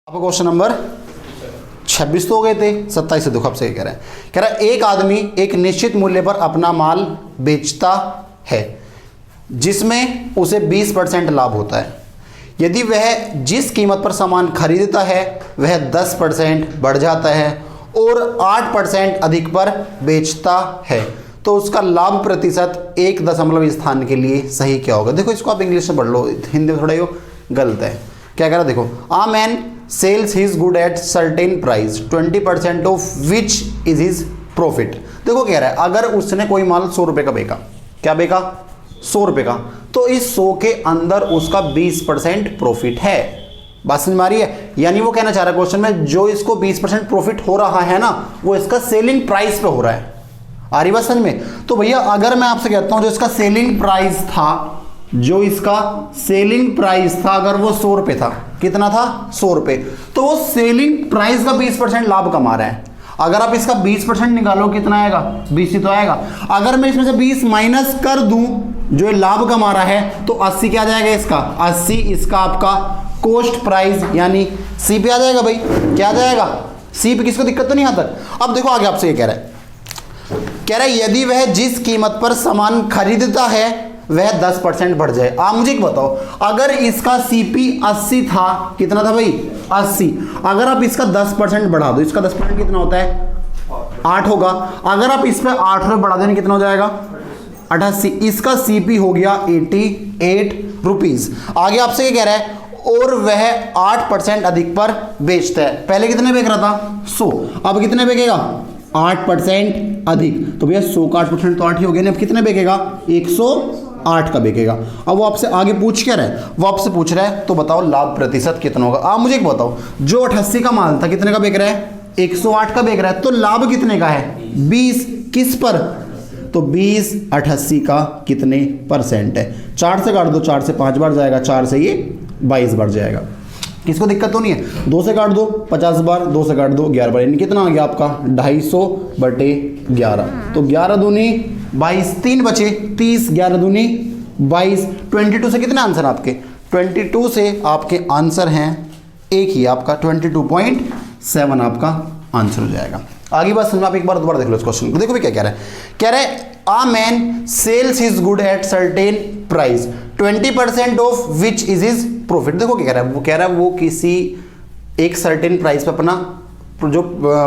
आपका question number 26 तो हो गए थे, 27 से देखो आपसे कह रहा है एक आदमी एक निश्चित मूल्य पर अपना माल बेचता है जिसमें उसे 20% लाभ होता है। यदि वह जिस कीमत पर सामान खरीदता है वह 10% बढ़ जाता है और 8% अधिक पर बेचता है तो उसका लाभ प्रतिशत 1 स्थान के लिए सही क्या होगा। देखो इसको आप इंग्लिश में पढ़ लो, हिंदी में थोड़ा ये गलत है। क्या कह रहा है देखो, आ man sales his good at certain price 20% of which is his profit. देखो कह रहा है अगर उसने कोई माल 100 रुपए का बेचा, क्या बेचा 100 रुपए का, तो इस 100 के अंदर उसका 20% प्रॉफिट है। बात समझ में आ रही है? यानी वो कहना चाह रहा है क्वेश्चन में जो इसको 20% प्रॉफिट हो रहा है ना वो इसका सेलिंग प्राइस पे हो रहा है। आ रही बात समझ में? तो भैया अगर मैं आपसे कहता हूं जो इसका सेलिंग प्राइस था, जो इसका सेलिंग प्राइस था अगर वो 100 रुपए था, कितना था 100 रुपए, तो वो सेलिंग प्राइस का 20% लाभ कमा रहा है। अगर आप इसका 20% निकालो कितना आएगा, 20 ही तो आएगा। अगर मैं इसमें से 20 माइनस कर दूं जो लाभ कमा रहा है तो 80 क्या आ जाएगा इसका, 80 इसका आपका कॉस्ट प्राइस यानी सी पे आ जाएगा। भाई क्या आ जाएगा, सी पे। किसको दिक्कत तो नहीं आता? अब देखो आगे आपसे ये कह रहा है यदि वह जिस कीमत पर सामान खरीदता है वह 10% बढ़ जाए। आप मुझे एक बताओ, अगर इसका सीपी 80 था, कितना था भाई 80, अगर आप इसका 10% बढ़ा दो, इसका 10% कितना होता है 8 होगा। अगर आप इस पर 8 रुपये बढ़ा दें कितना हो जाएगा 88, इसका सीपी हो गया 88 रुपीज। आगे आपसे क्या कह रहा है, और वह 8% अधिक पर बेचता है। पहले कितने बेच रहा था 100, अब कितने बेचेगा 8% अधिक। तो भैया 100 का 8% तो 8 ही हो गया ना, अब कितने बेचेगा 108 का बेचेगा। अब वो आपसे आगे पूछ क्या रहा है, वो आपसे पूछ रहा है तो बताओ लाभ प्रतिशत कितना होगा। आप मुझे एक बताओ, जो 88 का माल था कितने का बेच रहा है 108 का बेच रहा है, तो लाभ कितने का है 20, किस पर, तो 20 88 का कितने परसेंट है। 4 से काट दो, 4 से 5 बार जाएगा, 4 से ये 22 बार जाएगा। किसको दिक्कत तो नहीं है? 2 से काट दो 50 बार, 2 से काट दो 11 बार, यानी कितना आ गया आपका 250/11। तो 11 दूनी 22, 3 बचे 30, 11 दूनी 22। 22 से कितने आंसर आपके, 22 से आपके आंसर हैं एक ही, आपका 22.7 आपका आंसर हो जाएगा। आगे बात समझ, आप एक बार दोबारा देख लो इस क्वेश्चन को। देखो भी क्या कह रहा है, कह रहा है आ man sales his good at certain price 20% of which is his profit. देखो क्या कह रहा है, वो कह रहा है वो किसी एक सर्टेन प्राइस पे अपना जो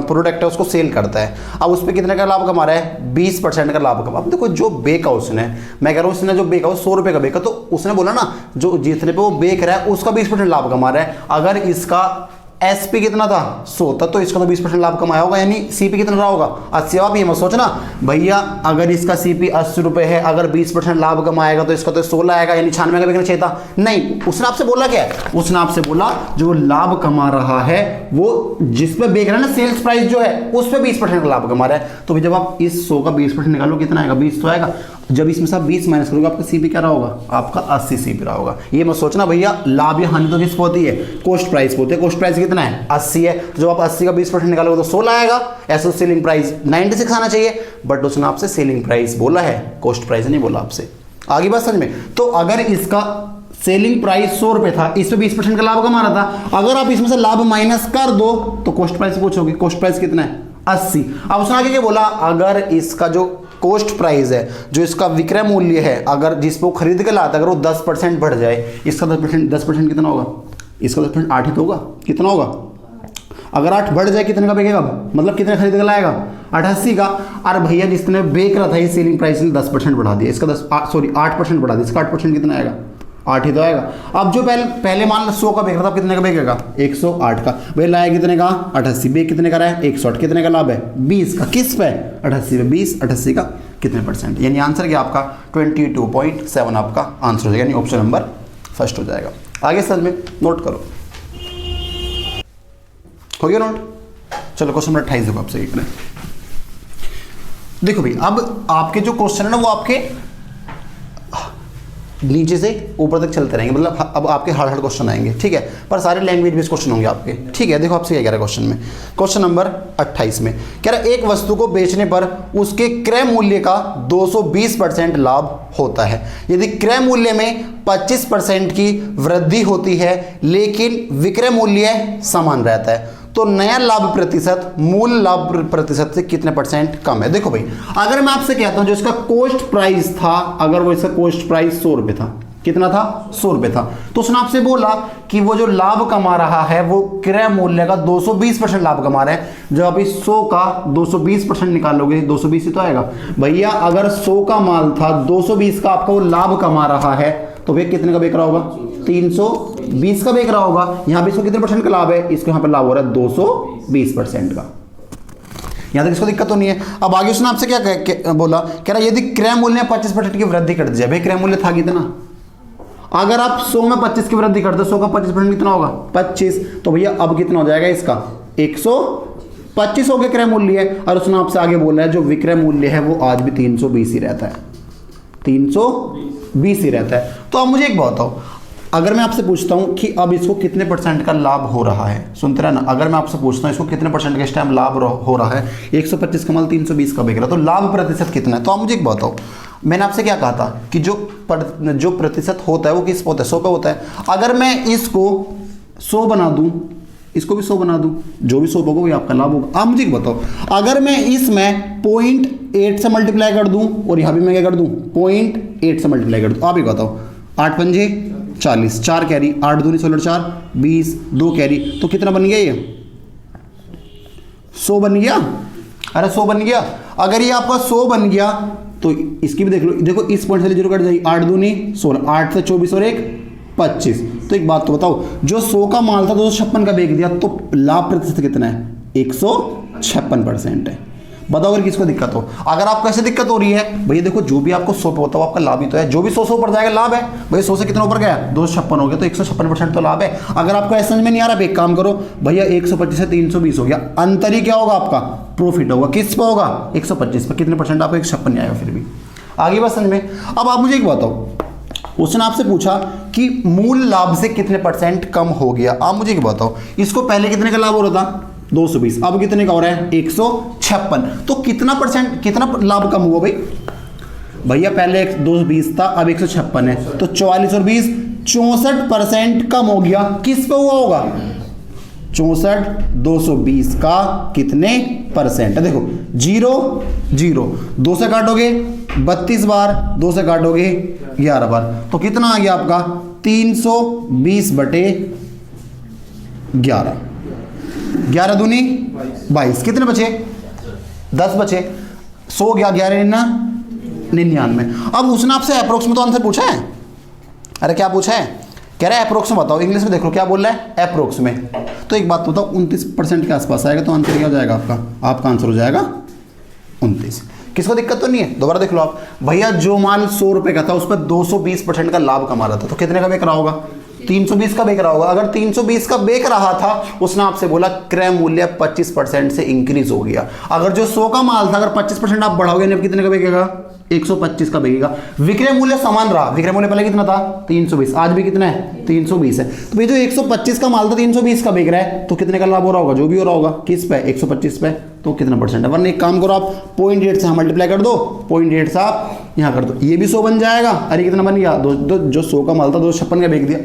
प्रोडक्ट है उसको सेल करता है। अब उस पर कितने का लाभ कमा रहा है 20% का लाभ कमा। अब देखो जो बेका उसने, मैं कह रहा हूँ उसने जो बेका वो 100 रुपये का बेका, तो उसने बोला ना जो जितने पे वो बेच रहा है उसका 20% लाभ कमा रहा है। अगर इसका एसपी कितना था 100 था तो इसका तो 20% लाभ कमाया होगा, यानी सीपी कितना रहा होगा 80। आप ये मत सोचना भैया अगर इसका सीपी 80 रुपये है, अगर 20% लाभ कमाएगा तो इसका तो 16 आएगा, यानी 96 का बिकना चाहिए था। नहीं, उसने आपसे बोला क्या है, उसने आपसे बोला जो लाभ कमा रहा है वो जिस पे बेच रहा है ना सेल्स प्राइस जो है उस पर 20% का लाभ कमा रहा है। तो जब आप इस 100 का 20% निकालो कितना आएगा 20 तो आएगा। जब इसमें से आप 20 माइनस करोगे आपका सीपी क्या रहा होगा, आपका 80 सीपी रहा होगा। ये मत सोचना भैया लाभ या हानि तो किस पे होती है, कॉस्ट प्राइस पे होती है। कॉस्ट प्राइस कितना है 80 है, तो जब आप 80 का 20% निकालोगे तो 16 आएगा। ऐसे सेलिंग प्राइस 96 आना चाहिए, बट उसने आपसे सेलिंग प्राइस बोला है, कॉस्ट प्राइस नहीं बोला आपसे। आगे बात समझ में? तो अगर इसका सेलिंग प्राइस 100 रुपए था, इस पे 20% का लाभ कमा रहा था, अगर आप इसमें से लाभ माइनस कर दो तो कॉस्ट प्राइस पूछोगे, कॉस्ट प्राइस कितना है 80। अब उसने आगे क्या बोला, अगर इसका जो कॉस्ट प्राइस है, जो इसका विक्रय मूल्य है, अगर जिस पे वो खरीद के लाता अगर वो 10% बढ़ जाए, इसका 10% कितना होगा, इसका 10% 8 ही तो होगा, कितना होगा। अगर 8 बढ़ जाए कितने का बेचेगा, मतलब कितने खरीद के लाएगा 88 का। अरे भैया जिसने बेच रहा था ये सेलिंग प्राइस ने 10% बढ़ा दिया, इसका 8% बढ़ा दिया, इसका 8% कितना आएगा 8 ही तो आएगा। अब जो पहले मान 100 का बेच रहा था कितने का बेचेगा 108 का, भैया लाया कितने का 88, बेच कितने का रहा है 108, कितने का लाभ है 20 का, किस पे 88 पे, 20 88 का कितने परसेंट, यानी आंसर क्या आपका 22.7 आपका आंसर हो जाएगा, यानी ऑप्शन नंबर फर्स्ट हो जाएगा। आगे सर में नोट करो, हो गया नोट। चलो क्वेश्चन नंबर 28 देखो आपसे। देखो भाई अब आपके जो क्वेश्चन है ना वो आपके नीचे से ऊपर तक चलते रहेंगे, मतलब अब आपके हार्ड हार्ड क्वेश्चन आएंगे, ठीक है, पर सारे लैंग्वेज बेस्ड क्वेश्चन होंगे आपके, ठीक है। देखो आपसे क्या कह रहा है क्वेश्चन में, क्वेश्चन नंबर 28 में कह रहा है एक वस्तु को बेचने पर उसके क्रय मूल्य का 220% लाभ होता है यदि क्रय मूल्य में 25% की वृद्धि होती है लेकिन विक्रय मूल्य समान रहता है, तो नया लाभ प्रतिशत मूल लाभ प्रतिशत से कितने परसेंट कम है। देखो भाई, अगर मैं आपसे कहता हूं जो इसका कॉस्ट प्राइस था, अगर वो इसका कॉस्ट प्राइस 100 रुपए था, कितना था, 100 रुपए था, तो उसने आपसे बोला कि वो जो लाभ कमा रहा है वो क्रय मूल्य का 220% लाभ कमा रहा है। जब आप इस 100 का 220% निकालोगे 220 ही तो आएगा भैया। अगर 100 का माल था, 220 का आपका वो लाभ कमा रहा है, तो वे कितने का बेच रहा होगा, 320 का बेच रहा होगा। यहां पे इसको कितने परसेंट का लाभ है, इसको यहां पे लाभ हो रहा है 220% का। यहां तक इसको दिक्कत तो नहीं है। अब आगे उसने आपसे क्या बोला, कह रहा यदि क्रय मूल्य में 25% की वृद्धि कर दी जाए। भाई क्रय मूल्य था कितना, अगर आप 100 में 25 की वृद्धि कर दो, 100 का 25% कितना होगा, 25, तो भैया अब कितना हो जाएगा इसका 125 हो गया क्रय मूल्य है। और उसने आपसे आगे बोला है जो विक्रय मूल्य है वो आज भी 320 ही रहता है, 320 ही रहता है। तो अब मुझे एक बात बताओ, अगर मैं आपसे पूछता हूं कि अब इसको कितने परसेंट का लाभ हो रहा है, सुनते रहे ना, अगर मैं आपसे पूछता हूं इसको कितने परसेंट का इस टाइम लाभ हो रहा है, 125 का माल 320 का बिक रहा है, तो लाभ प्रतिशत कितना है। तो आप मुझे एक बात बताओ, मैंने आपसे क्या कहा था कि जो प्रतिशत होता है वो किस पे होता है, 100 पे होता है। अगर मैं इसको 100 बना दूं, इसको भी 100 बना दूं, जो भी 100 होगा वही आपका लाभ होगा। आप मुझे एक बताओ, अगर मैं इसमें 0.8 से मल्टीप्लाई कर दूं और यहां भी मैं क्या कर दूं 0.8 से मल्टीप्लाई कर दूं, आप ही बताओ, 8 पंजे 40, 4 कैरी, 8 दूनी 16, 4 20, 2 कैरी, तो कितना बन गया ये 100 बन गया। अरे 100 बन गया। अगर ये आपका 100 बन गया तो इसकी भी देख लो, देखो इस पॉइंट से 0 कट जाएगी, 8 दूनी 16, 8 से 24 और 1 25। तो एक बात तो बताओ, जो 100 का माल था 256 का बेच दिया, तो लाभ प्रतिशत कितना है, 156% है। बताओ अगर किसको दिक्कत हो। अगर आपको ऐसे दिक्कत हो रही है, भैया देखो जो भी आपको 100 पे होता है आपका लाभ ही तो है, जो भी 100 ऊपर जाएगा लाभ है। भैया 100 से कितना ऊपर गया, 256 हो गया, तो 156% तो लाभ है। अगर आपको ऐसा समझ में नहीं आ रहा, एक काम करो भैया, 125 से 320 हो गया, अंतर ही क्या होगा आपका, प्रॉफिट होगा। किस पे होगा, 125 पे। कितने परसेंट, आपको 156 नहीं आएगा फिर भी। आगे बात समझ में। अब आप मुझे एक बताओ, उसने आपसे पूछा कि मूल लाभ से कितने परसेंट कम हो गया। आप मुझे एक बताओ, इसको पहले कितने का लाभ हो रहा था, 220, अब कितने का हो रहा है, 156, तो कितना परसेंट, कितना लाभ कम हुआ भाई। भैया पहले 220 था, अब 156 है, तो 44 और 20 64% कम हो गया। किस पे हुआ होगा, 64 220 का कितने परसेंट है। देखो 0 0, 2 से काटोगे 32 बार, 2 से काटोगे 11 बार, तो कितना आ गया आपका 320 बटे 11, 11 दूनी 22, कितने बचे, 10 बचे, 100 गया, 11 99। अब उसने आपसे अप्रोक्स में तो आंसर पूछा है। अरे क्या पूछा है, कह रहा है अप्रोक्स में बताओ। इंग्लिश में देख लो क्या बोल रहा है, अप्रोक्स में। तो एक बात बताओ, 29% के आसपास आएगा, तो आंसर क्या हो जाएगा आपका आंसर हो जाएगा 29। किसको दिक्कत तो नहीं है, दोबारा देख लो आप। भैया जो माल 100 रुपए का था उस पर 220% का लाभ कमा रहा था, तो कितने का बेच रहा होगा, 320 का बेच रहा होगा। अगर 320 का बेच रहा था, उसने आपसे बोला क्रय मूल्य 25% से इंक्रीज हो गया। अगर जो 100 का माल था, अगर 25% आप बढ़ाओगे, अब कितने का बेचेगा, 125 का बिकेगा। विक्रय मूल्य समान रहा, विक्रय मूल्य पहले कितना था 320, आज भी कितना है 320 है। तो भाई जो 125 का माल था 320 का बिक रहा है, तो कितने का लाभ हो रहा होगा, जो भी हो रहा होगा, किस पे 125 पे, तो कितना परसेंट है। वरना एक काम करो आप 0.8 से मल्टीप्लाई कर दो, 0.8 से आप यहाँ कर दो, ये भी 100 बन जाएगा। अरे कितना बन गया, जो 100 का माल था 256 का बेच दिया,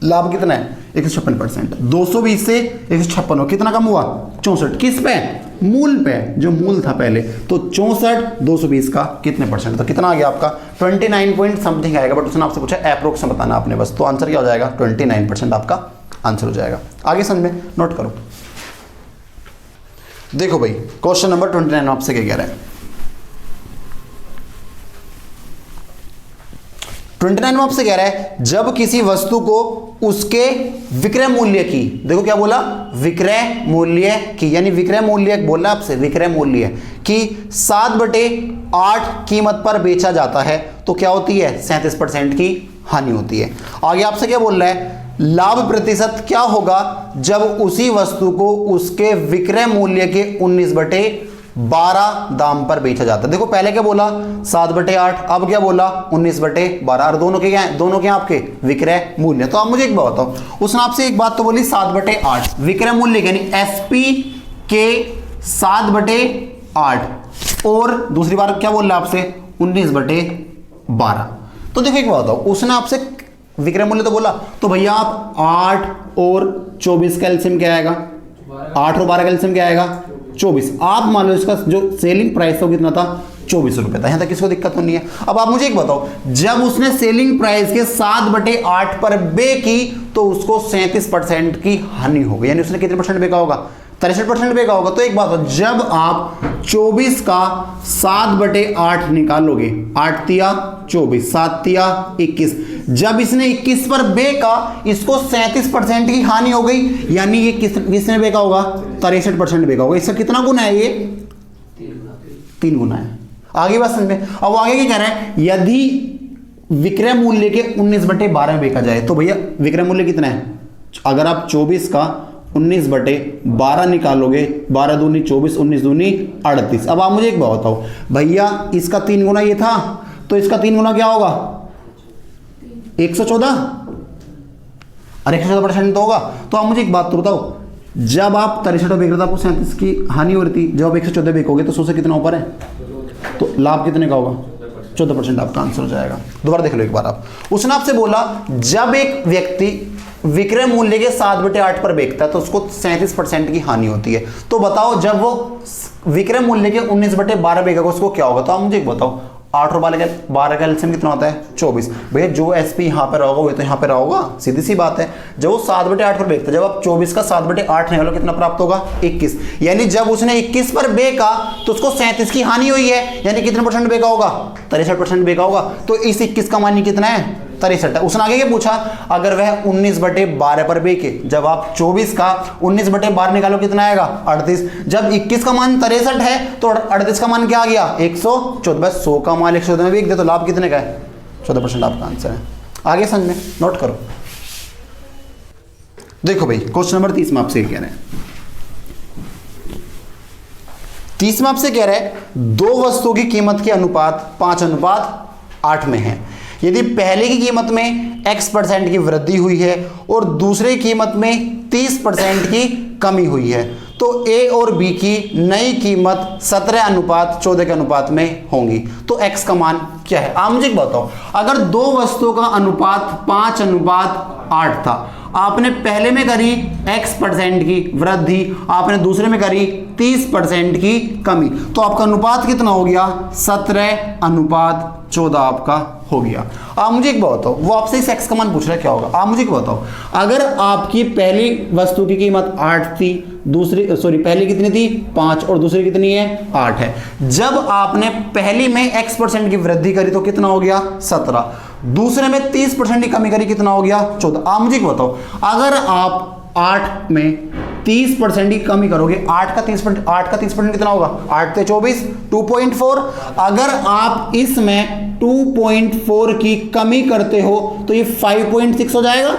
लाभ कितना है 156%। 220 से 156 हो, कितना कम हुआ 64, किस पे, मूल पे, जो मूल था पहले, तो 64 220 का कितने परसेंट, तो कितना आ गया आपका 29 पॉइंट समथिंग आएगा। बट उसने आपसे पूछा एप्रोक्स में बताना आपने बस, तो आंसर क्या हो जाएगा 29% आपका आंसर हो जाएगा। आगे समझ में, नोट करो। देखो भाई क्वेश्चन नंबर 29 आपसे क्या कह रहा है, 29 में आपसे कह रहा है जब किसी वस्तु को उसके विक्रय मूल्य की, देखो क्या बोला, विक्रय मूल्य की, यानी विक्रय मूल्य बोला आपसे, विक्रय मूल्य की 7/8 कीमत पर बेचा जाता है, तो क्या होती है 37% की हानि होती है। आगे आपसे क्या बोल रहा है, लाभ प्रतिशत क्या होगा जब उसी वस्तु को उसके विक्रय मूल्य के 19/8 12 दाम पर बेचा जाता है। देखो पहले क्या बोला 7/8, अब क्या बोला 19/12, और दोनों के क्या है, दोनों के आपके विक्रय मूल्य। तो आप मुझे एक बात बताओ, उसने आपसे एक बात तो बोली 7/8 विक्रय मूल्य यानी एसपी के 7/8, और दूसरी बार क्या बोल रहा है आपसे 19/12। तो देखो एक बात बताओ, उसने आपसे विक्रय मूल्य तो बोला, तो भैया आप 8 और 24 का एलसीएम क्या आएगा, 8 और 12 का एलसीएम क्या आएगा 24। आप मान लो इसका जो सेलिंग प्राइस था कितना था 24 रुपए था। यहां तक किसको दिक्कत तो नहीं है। अब आप मुझे एक बताओ, जब उसने सेलिंग प्राइस के 7/8 पर बे की तो उसको 37% की हानि हो गई, यानी उसने कितने परसेंट बेचा होगा 63% बेचा होगा। तो एक बात हो, जब आप 24 का 7/8 निकालोगे, 8 तिया 24, 7 तिया 21, जब इसने 21 पर बेचा इसको 37% की हानि हो गई, यानी ये किसने बेचा होगा 63% बेचा होगा। इसका कितना गुना है, ये 3 गुना है। आगे बात समझ में। अब आगे क्या कह रहा है, यदि विक्रय मूल्य के 19/12 में बेचा जाए तो भैया विक्रय मूल्य कितना है, अगर आप 24 का 19/12 निकालोगे, 12 दूनी 24, 19 दूनी 38। अब आप मुझे एक बात बताओ, भैया इसका 3 गुना ये था, तो इसका 3 गुना क्या होगा 114, और 114% तो होगा। तो आप मुझे एक बात तो बताओ, जब आप 63 बेच रहे थे आपको 37 की हानि हो रही थी, जब आप 114 बेचोगे तो 100 से कितना ऊपर है, तो लाभ कितने का होगा 14% आपका आंसर हो जाएगा। दोबारा देख लो एक बार आप, उसने आपसे बोला जब एक व्यक्ति विक्रय मूल्य के 7/8 पर बेचता है तो उसको 37% की हानि होती है। तो बताओ जब वो विक्रय मूल्य के 19/12 बेचेगा उसको क्या होगा। तो आप मुझे बताओ 8 और 12 का एलसीएम कितना होता है 24। भैया जो एसपी यहाँ पे रहोगा वो तो यहाँ पे रहोगा, सीधी सी बात है। जब वो 7/8 पर बेचता है, जब आप 24 का 7/8 निकालो कितना प्राप्त होगा 21, यानी जब उसने 21 पर बेचा तो उसको 37 की हानि हुई है, यानी कितने परसेंट बेचा होगा 63% बेचा होगा। तो इस 21 का मान कितना है 63 है। उसने आगे क्या पूछा, अगर वह 19/12 पर बेचे, जब आप 24 का 19/12 निकालो कितना आएगा 38, जब 21 का मान 63 है तो 38 का मान क्या आ गया 114। 100 का मान 114 में बेच दे तो लाभ कितने का है 14% आपका आंसर है। आगे समझ में नोट करो। देखो भाई क्वेश्चन नंबर 30 में आपसे कह रहे हैं, 30 में आपसे कह रहे हैं दो वस्तुओं की कीमत के अनुपात 5:8 में है। यदि पहले की कीमत में x% की वृद्धि हुई है और दूसरे कीमत में 30% की कमी हुई है, तो A और B की नई कीमत 17:14 के अनुपात में होंगी। तो x का मान क्या है। आप मुझे बताओ, अगर दो वस्तुओं का अनुपात 5:8 था, आपने पहले में करी x% की वृद्धि, आपने दूसरे में करी 30% की कमी, तो आपका अनुपात कितना हो गया 17:14 आपका हो गया। आप मुझे एक बात बताओ, वो आपसे इस x का मान पूछ रहा है क्या होगा। आप मुझे एक बताओ, अगर आपकी पहली वस्तु की कीमत 8 थी, पहली कितनी थी 5 और दूसरी कितनी है 8 है, जब आपने पहली में x% की वृद्धि करी तो कितना हो गया 17, दूसरे में 30% की कमी करी कितना हो गया 14। आप मुझे बताओ, अगर आप 8 में 30% की कमी करोगे, 8 का 30% कितना होगा 8 से 24 2.4। अगर आप इसमें 2.4 की कमी करते हो तो ये 5.6 हो जाएगा।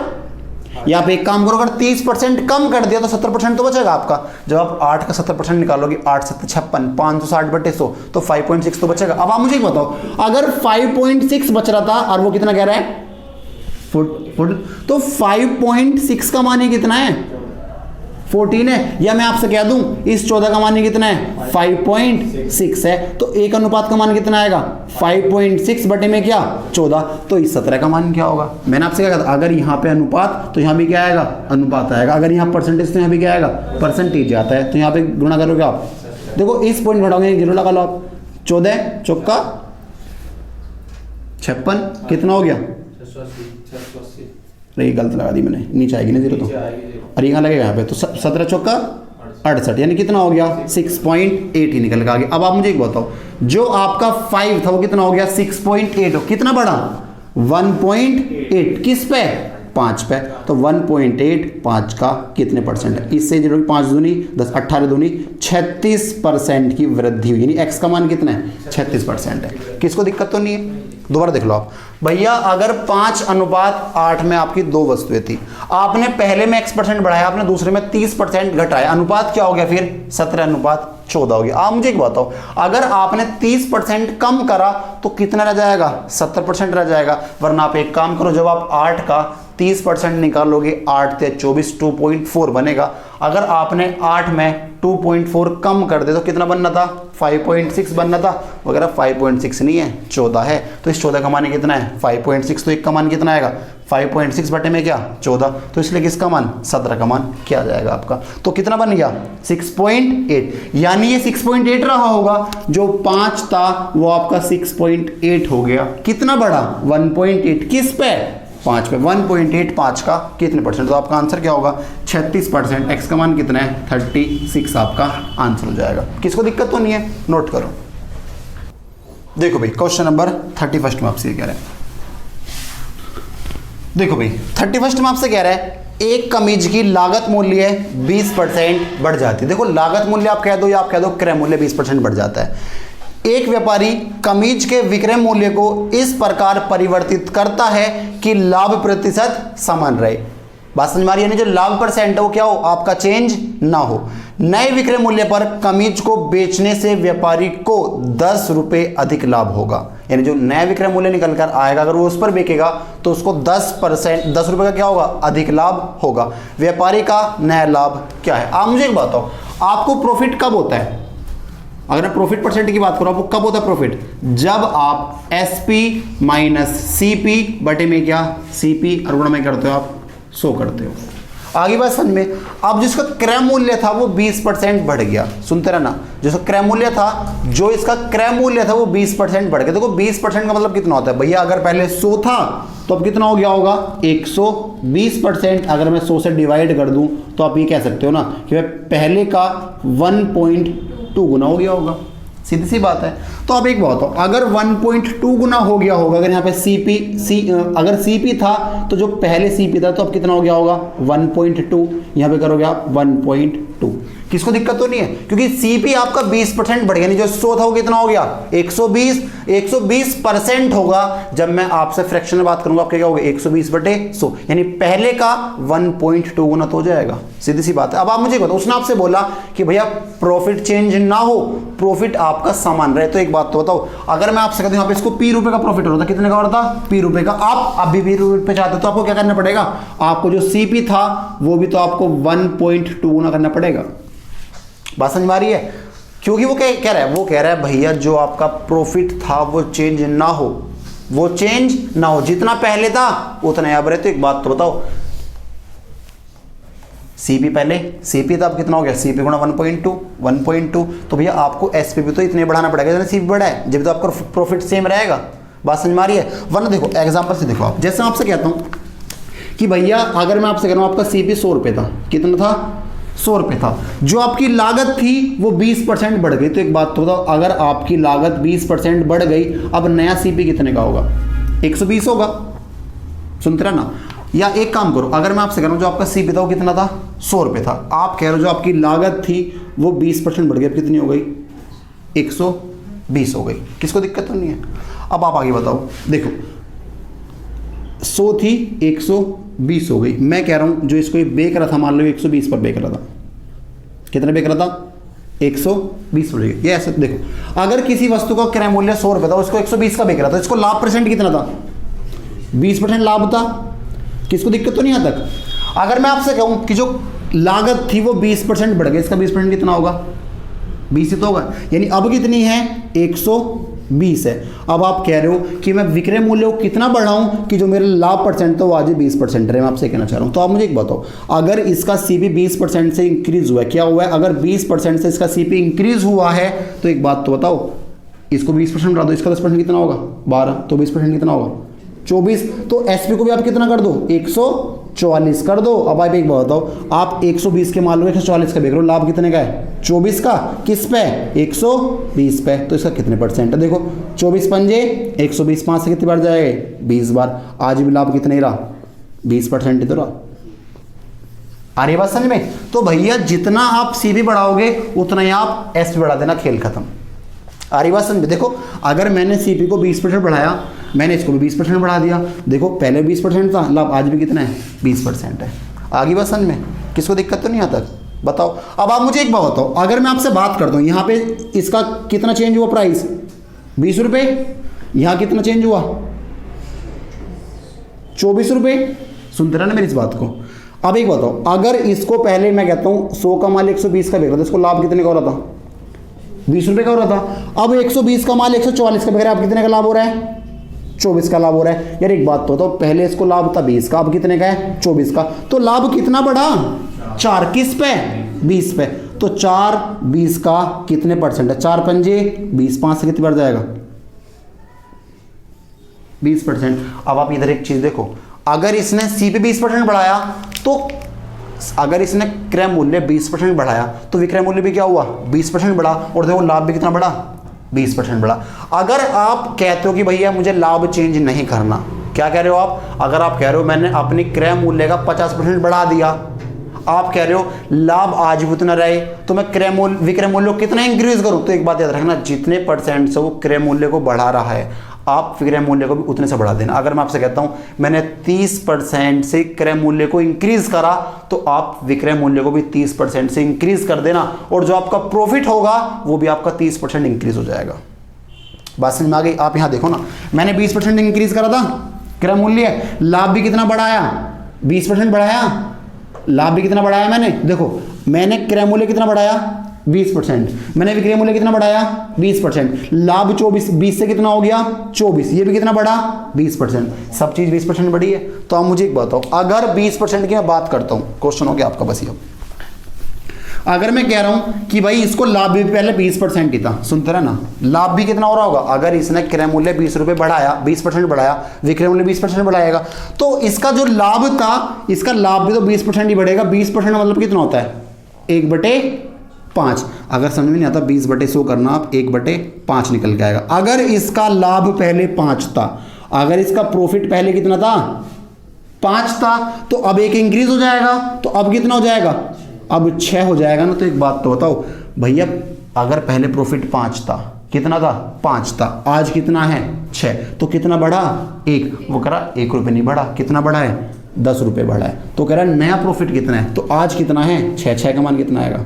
या आप एक काम करो, अगर 30% कम कर दिया तो 70% तो बचेगा आपका। जब आप 8 का 70% निकालोगे, 8 7 56, 560/100 तो 5.6 तो बचेगा। अब आप मुझे बताओ, अगर 5.6 बच रहा था और वो कितना कह रहा है तो 5.6 का मान कितना है 14 है, या मैं आपसे कह दूं इस 14 का मान कितना है 5.6 है, तो एक अनुपात का मान कितना आएगा 5.6 बटे में क्या 14, तो इस 17 का मान क्या होगा। मैंने आपसे क्या कहा, अगर यहाँ पे अनुपात तो यहाँ भी क्या आएगा अनुपात आएगा, अगर यहाँ परसेंटेज तो यहाँ भी क्या आएगा परसेंटेज आता है, तो यहाँ पे गुणा करोगे आप। देखो इस पॉइंट घटाओगे 0 लगा लो आप, 14 चौका 56 कितना हो गया, ये गलत लगा दी मैंने, नीचे आएगी ना 0 तो, और यहाँ लगेगा यहाँ पे, तो 17 चौका 68 यानी कितना हो गया 6.8 ही निकल के आ गया। अब आप मुझे एक बताओ, जो आपका 5 था वो कितना हो गया 6.8 हो, कितना बढ़ा 1.8 किस पे 5 पे, तो 1.8 5 का कितने परसेंट है? इससे 5 दूनी 10, 18 दूनी 36% की वृद्धि हुई, यानी एक्स का मान कितना है? 36% है। किसको दिक्कत तो नहीं है? दोबारा देख लो आप भैया, अगर 5:8 में आपकी दो वस्तुएं थी, आपने पहले में x% बढ़ाया, आपने दूसरे में 30% घटाया, अनुपात क्या हो गया फिर? 17:14 हो गया। आप मुझे एक बताओ, अगर आपने 30% कम करा तो कितना रह जाएगा? 70% रह जाएगा। वरना आप एक काम करो, जब आप 8 का 30% निकालोगे, 8 से 24 2.4 बनेगा। अगर आपने 8 में 2.4 कम कर दे तो कितना बनना था? 5.6 बनना था। वगैरह 5.6 नहीं है, 14 है। तो इस 14 का मान कितना है? 5.6। तो एक का मान कितना आएगा? 5.6 बटे में क्या? 14। तो इसलिए किसका मान? 17 का मान क्या आ जाएगा आपका? तो कितना बन गया? 6.8। यानी ये 6.8 रहा होगा, जो 5 था वो आपका 6.8 हो गया। कितना बढ़ा? 1.8। किस पे? 5 पे। 1.8 5 का कितने परसेंट? तो आपका आंसर क्या होगा? 36%। एक्स का मान कितना है? 36 आपका आंसर हो जाएगा। किसको दिक्कत तो नहीं है? नोट करो। देखो भाई, क्वेश्चन नंबर 31 में आपसे कह रहा है, देखो भाई 31 में आपसे कह रहा है, एक कमीज की लागत मूल्य 20% बढ़ जाती है। देखो, लागत मूल्य आप कह दो या आप कह दो क्रय मूल्य 20% बढ़ जाता है। एक व्यापारी कमीज के विक्रय मूल्य को इस प्रकार परिवर्तित करता है कि लाभ प्रतिशत समान रहे। बात समझ में आ रही है? यानी जो लाभ परसेंट है वो क्या हो? आपका चेंज ना हो। नए विक्रय मूल्य पर कमीज को बेचने से व्यापारी को 10 रुपए अधिक लाभ होगा। यानी जो नया विक्रय मूल्य निकल कर आएगा, अगर वो उस पर बेचेगा तो उसको 10 रुपए का क्या होगा? अधिक लाभ होगा। व्यापारी का नया लाभ क्या है? आप मुझे एक बताओ, आपको प्रॉफिट कब होता है? अगर मैं प्रॉफिट परसेंट की बात करूं, आपको कब होता है प्रॉफिट? जब आप SP माइनस CP बटे में क्या? CP और गुणा में करते हो आप 100 करते हो। आगे बात समझ में। अब जिसका क्रय मूल्य था वो 20% बढ़ गया। सुनते रहना, जिसका क्रय मूल्य था, जो इसका क्रय मूल्य था वो 20% बढ़ गया। देखो 20% का मतलब कितना होता है भैया? अगर पहले 100 था तो अब कितना हो गया होगा? 120%। अगर मैं 100 से डिवाइड कर दूं तो आप ये कह सकते हो ना कि पहले का 1.2 गुना हो गया होगा। सीधी सी बात है। तो अब एक बात हो, अगर 1.2 गुना हो गया होगा, अगर यहाँ पे अगर CP था तो जो पहले CP था तो अब कितना हो गया होगा? 1.2। यहाँ पे करोगे आप 1.2। किसको दिक्कत तो नहीं है? क्योंकि CP आपका 20% बढ़ गया। नहीं, जो 100 था वो कितना हो गया? 120% होगा। जब मैं आपसे फ्रैक्शन में बात करूंगा, आपके क्या होगा? 120 बटे 100, यानी पहले का 1.2 गुना तो हो जाएगा। सीधी सी बात है। अब आप मुझे बताओ, उसने आपसे बोला कि भैया प्रॉफिट चेंज ना हो, प्रॉफिट आपका समान रहे। तो एक बात तो बताओ, अगर मैं आपसे कहता हूं यहाँ पे इसको P रुपए का प्रॉफिट हो रहा था, कितने का हो रहा था? P रुपए का। आप अभी भी रुपए चाहते हो तो आपको क्या करना पड़ेगा? आपको जो CP था वो भी तो आपको 1.2 गुना करना पड़ेगा। बात समझ में आ रही है? क्योंकि वो कह रहा है, वो कह रहा है भैया जो आपका प्रॉफिट था वो चेंज ना हो, वो चेंज ना हो, जितना पहले था उतना यहाँ पर है। तो एक बात तो बताओ, CP पहले CP था, अब कितना हो गया? CP गुणा 1.2। तो भैया आपको SP भी तो इतने बढ़ाना पड़ेगा जितना CP बढ़ा है, जब तो आपका प्रॉफिट सेम रहेगा। बात समझ में आ रही है? वरना देखो एग्जांपल से देखो आप, जैसे मैं आपसे कहता हूं कि भैया अगर मैं आपसे कह रहा हूं आपका CP 100 रुपये था, कितना था? 100 रुपये था। जो आपकी लागत थी वो 20% बढ़ गई। तो एक बात तो बताओ, अगर आपकी लागत 20% बढ़ गई, अब नया CP कितने का होगा? 120 होगा। सुनते रहना। या एक काम करो, अगर मैं आपसे कह रहा हूं जो आपका CP था वो कितना था? 100 रुपये था। आप कह रहे हो जो आपकी लागत थी वो 20% बढ़ गई, अब कितनी हो गई? 120 हो गई। किसको दिक्कत तो नहीं है? अब आप आगे बताओ। देखो 100 थी, 120 हो गई। मैं कह रहा हूं जो इसको बेच रहा था, मान लो 120 पर बेच रहा था, कितने बेच रहा था? 120 हो गई। ये ऐसे देखो, अगर किसी वस्तु का क्रय मूल्य 100 रुपये था, उसको 120 का बेच रहा था, इसको लाभ परसेंट कितना था? 20% लाभ था। किसको दिक्कत तो नहीं यहाँ तक? अगर मैं आपसे कहूं कि जो लागत थी वो 20% बढ़ गई, इसका 20% कितना होगा? 20 ही तो होगा। यानी अब कितनी है? 120 है। अब आप कह रहे हो कि मैं विक्रय मूल्य को कितना बढ़ाऊं कि जो मेरा लाभ परसेंट तो आज 20% रहे। मैं आपसे कहना चाह रहा हूं, तो आप मुझे एक बताओ, अगर इसका CP 20% से इंक्रीज हुआ है, क्या हुआ है? अगर 20% से इसका CP इंक्रीज हुआ है तो एक बात तो बताओ, इसको 20% बढ़ा दो, इसका 10% कितना होगा? 12। तो 20% कितना होगा? 24। तो SP को भी आप कितना कर दो? 144 कर दो। अब आप एक बात बताओ, आप 120 के मान लो 144 का बेच रहे हो, लाभ कितने का है? 24 का। किस पे? 120 पे। तो इसका कितने परसेंट है? देखो 24 पंजे 120, 5 से कितनी बार जाएगा? 20 बार। आज भी लाभ कितने रहा? 20% इधर आ रही बात समझ में। तो भैया जितना आप सीपी बढ़ाओगे उतना ही आप एसपी बढ़ा देना, खेल खत्म। आ रही बात समझ में। देखो अगर मैंने सीपी को 20% बढ़ाया, मैंने इसको भी 20% बढ़ा दिया, देखो पहले 20% था लाभ, आज भी कितना है 20% है। आगे बात समझ में, किसको दिक्कत तो नहीं आता? बताओ। अब आप मुझे एक बात बताओ, अगर मैं आपसे बात करता हूँ यहाँ पे इसका कितना चेंज हुआ प्राइस 20 रुपये, यहाँ कितना चेंज हुआ 24 रुपये। सुनते रहे ना मेरी इस बात को। अब एक बताओ, अगर इसको पहले मैं कहता हूँ 100 का माल 120 का बिक रहा था, इसको लाभ कितने का हो रहा था 20 रुपये का हो रहा था। अब 120 का माल 144 का बिक रहा है, अब कितने का लाभ हो रहा है 24 का लाभ हो रहा है। यार एक बात तो बताओ, पहले इसको लाभ था 20 का, अब कितने का है 24 का, तो लाभ कितना बढ़ा 4, किस पे 20 पे। तो 4 20 का कितने परसेंट है, 4 पंजे 20, 5 से कितनी बढ़ जाएगा 20%। अब आप इधर एक चीज देखो, अगर इसने सीपी 20% बढ़ाया तो अगर इसने क्रय मूल्य 20% बढ़ाया तो विक्रय मूल्य भी क्या हुआ 20% बढ़ा, और देखो लाभ भी कितना बढ़ा 20% बढ़ा। अगर आप कहते हो कि भैया मुझे लाभ चेंज नहीं करना, क्या कह रहे हो आप? अगर आप कह रहे हो मैंने अपनी क्रय मूल्य का 50% बढ़ा दिया, आप कह रहे हो लाभ आज भी उतना रहे, तो मैं क्रय मूल्य विक्रय मूल्य को कितना इंक्रीज करूं? तो एक बात याद रखना, जितने परसेंट से वो क्रय मूल्य को बढ़ा रहा है आप विक्रय मूल्य को भी उतने से बढ़ा देना। अगर मैं आपसे कहता हूं मैंने 30% से क्रय मूल्य को इंक्रीज करा, तो आप विक्रय मूल्य को भी 30% से इंक्रीज कर देना, और जो आपका प्रॉफिट होगा वो भी आपका 30% इंक्रीज हो जाएगा। बात समझ में आ गई? आप यहां देखो ना, मैंने 20% इंक्रीज करा था क्रय मूल्य, लाभ भी कितना बढ़ाया 20% बढ़ाया, लाभ भी कितना बढ़ाया मैंने, देखो मैंने क्रय मूल्य कितना बढ़ाया 20%, मैंने विक्रय मूल्य कितना बढ़ाया 20%, लाभ 24, 20 से कितना हो गया 24, ये भी कितना बढ़ा 20%, सब चीज 20% बढ़ी है। तो आप मुझे एक बताओ, अगर 20% की मैं बात करता हूं, क्वेश्चन हो गया आपका बस ये, अगर मैं कह रहा हूं कि भाई इसको लाभ भी पहले 20% ही था, सुनते रहे ना, लाभ भी कितना हो रहा होगा, अगर इसने क्रय मूल्य 20 रुपये बढ़ाया 20% बढ़ाया, विक्रय मूल्य 20% बढ़ाएगा, तो इसका जो लाभ था इसका लाभ भी तो 20% ही बढ़ेगा। 20% मतलब कितना होता है 1/5। अगर समझ में नहीं आता 20/100 करना, आप 1/5 निकल के आएगा। अगर इसका लाभ पहले 5 था, अगर इसका प्रॉफिट पहले कितना था 5 था, तो अब 1 इंक्रीज हो जाएगा, तो अब कितना हो जाएगा अब 6 हो जाएगा ना। तो एक बात तो बताओ भैया, अगर पहले प्रॉफिट 5 था, कितना था 5 था, आज कितना है 6, तो कितना बढ़ा 1, वो कह रहा 1 रुपये नहीं बढ़ा, कितना बढ़ा है 10 रुपये बढ़ा है। तो कह रहा है नया प्रॉफिट कितना है, तो आज कितना है 6 का मान कितना आएगा